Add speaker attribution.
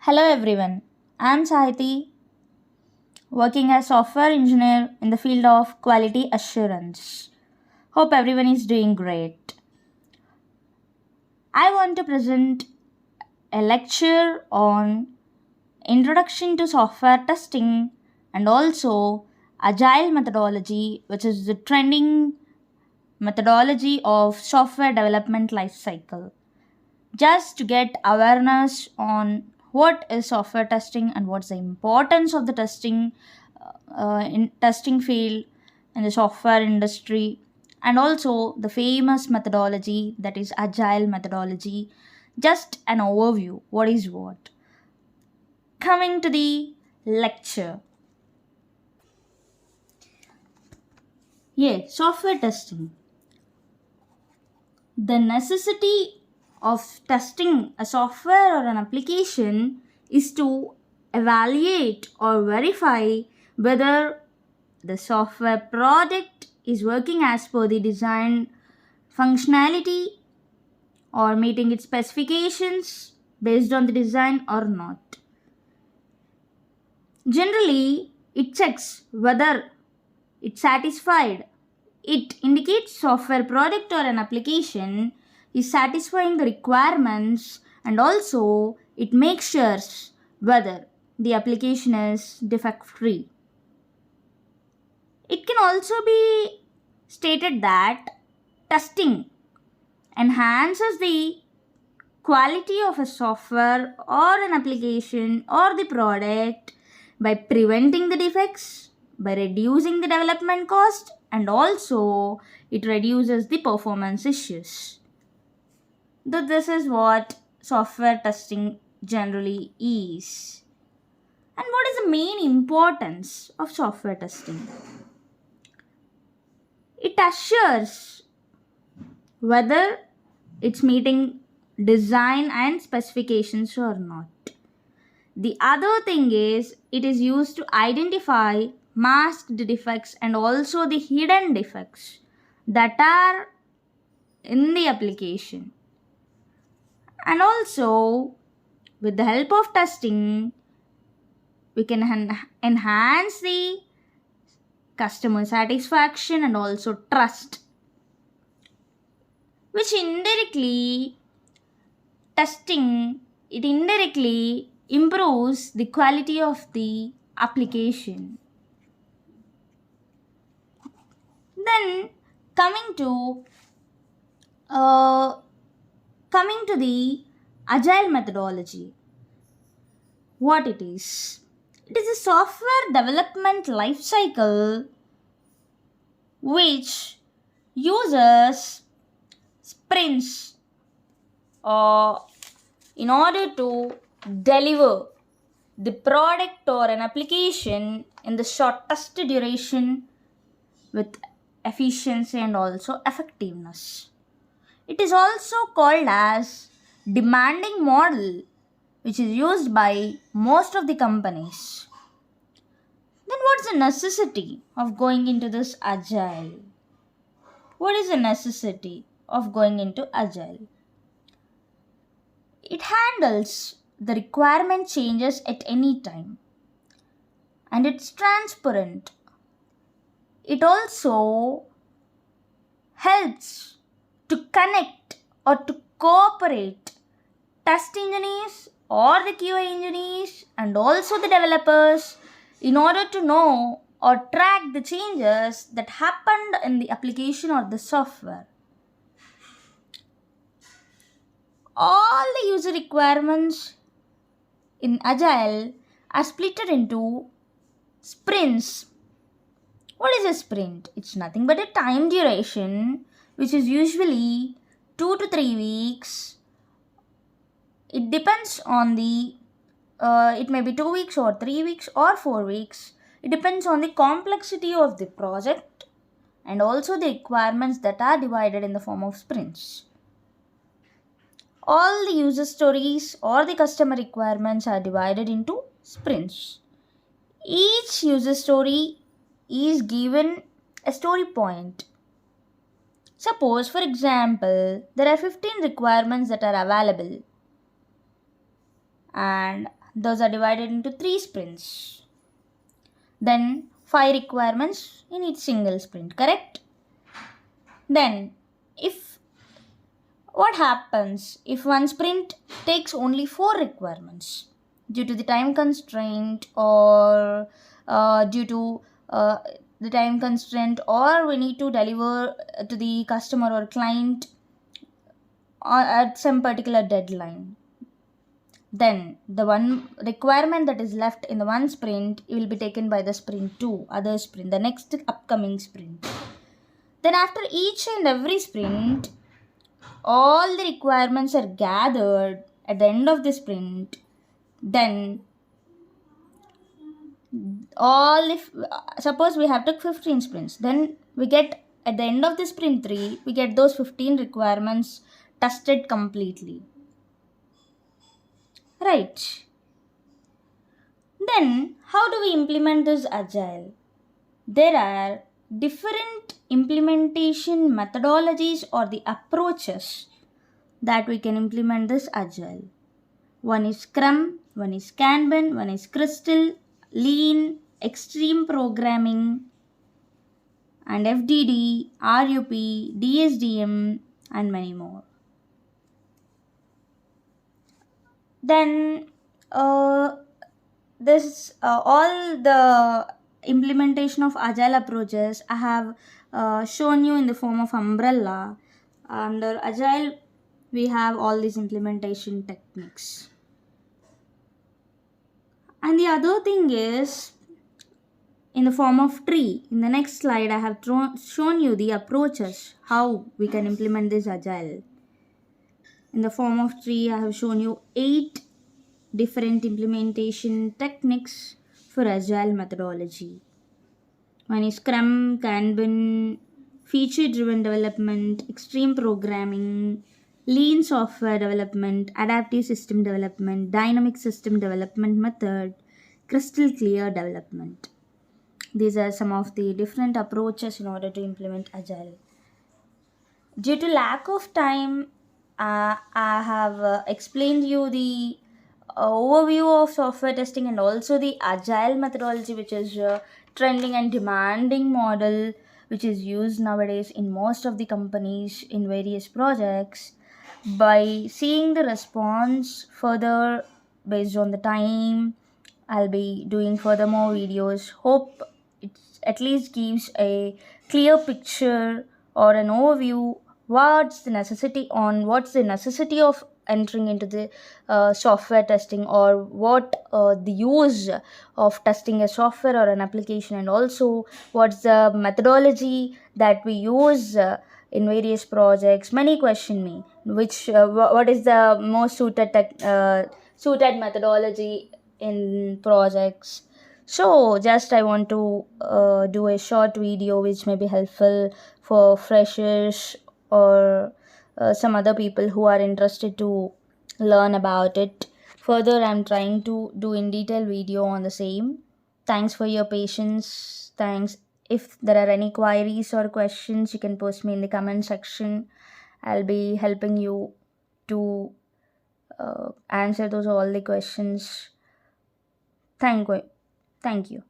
Speaker 1: Hello everyone, I am Sahiti, working as software engineer in the field of quality assurance. Hope everyone is doing great. I want to present a lecture on introduction to software testing and also agile methodology, which is the trending methodology of software development lifecycle. Just to get awareness on what is software testing and what's the importance of the testing in testing field in the software industry, and also the famous methodology that is agile methodology. Just an overview, what is what. Coming to the lecture. Software testing. The necessity of testing a software or an application is to evaluate or verify whether the software product is working as per the design functionality or meeting its specifications based on the design or not. Generally, it checks whether it's satisfied. It indicates software product or an application is satisfying the requirements, and also it makes sure whether the application is defect free. It can also be stated that testing enhances the quality of a software or an application or the product by preventing the defects, by reducing the development cost, and also it reduces the performance issues. This is what software testing generally is. And what is the main importance of software testing? It assures whether it's meeting design and specifications or not. The other thing is it is used to identify masked defects and also the hidden defects that are in the application. And also, with the help of testing, we can enhance the customer satisfaction and also trust, which indirectly improves the quality of the application. Then coming to the agile methodology, what it is. It is a software development life cycle which uses sprints in order to deliver the product or an application in the shortest duration with efficiency and also effectiveness. It is also called as demanding model, which is used by most of the companies. Then what's the necessity of going into this agile? What is the necessity of going into agile? It handles the requirement changes at any time, and it's transparent. It also helps to connect or to cooperate test engineers or the QA engineers and also the developers in order to know or track the changes that happened in the application or the software. All the user requirements in Agile are split into sprints. What is a sprint? It's nothing but a time duration which is usually 2 to 3 weeks. It depends on it may be 2 weeks or 3 weeks or 4 weeks. It depends on the complexity of the project and also the requirements that are divided in the form of sprints. All the user stories or the customer requirements are divided into sprints. Each user story is given a story point. Suppose, for example, there are 15 requirements that are available, and those are divided into 3 sprints. Then 5 requirements in each single sprint, correct? Then if what happens if one sprint takes only 4 requirements due to the time constraint, or due to the time constraint, or we need to deliver to the customer or client at some particular deadline? Then the one requirement that is left in the one sprint will be taken by the sprint 2, other sprint, the next upcoming sprint. Then after each and every sprint, all the requirements are gathered at the end of the sprint. Then if suppose we have took 15 sprints, then we get at the end of the sprint 3, we get those 15 requirements tested completely, right? Then how do we implement this agile? There are different implementation methodologies or the approaches that we can implement this agile. One is Scrum, one is Kanban, one is Crystal, Lean, Extreme Programming, and FDD, RUP, DSDM, and many more. Then this all the implementation of agile approaches I have shown you in the form of umbrella. Under agile we have all these implementation techniques. And the other thing is in the form of tree. In the next slide I have shown you the approaches how we can implement this agile. In the form of tree I have shown you 8 different implementation techniques for agile methodology. One is Scrum, Kanban, feature driven development, extreme programming, lean software development, adaptive system development, dynamic system development method, crystal clear development. These are some of the different approaches in order to implement agile. Due to lack of time, I have explained you the overview of software testing and also the agile methodology, which is trending and demanding model which is used nowadays in most of the companies in various projects. By seeing the response further based on the time, I'll be doing furthermore videos. Hope it at least gives a clear picture or an overview what's the necessity of entering into the software testing, or what the use of testing a software or an application, and also what's the methodology that we use in various projects. Many question me what is the most suited methodology in projects. So just I want to do a short video which may be helpful for freshers or some other people who are interested to learn about it. Further, I'm trying to do in detail video on the same. Thanks for your patience. Thanks. If there are any queries or questions, you can post me in the comment section. I'll be helping you to answer those all the questions. Thank you.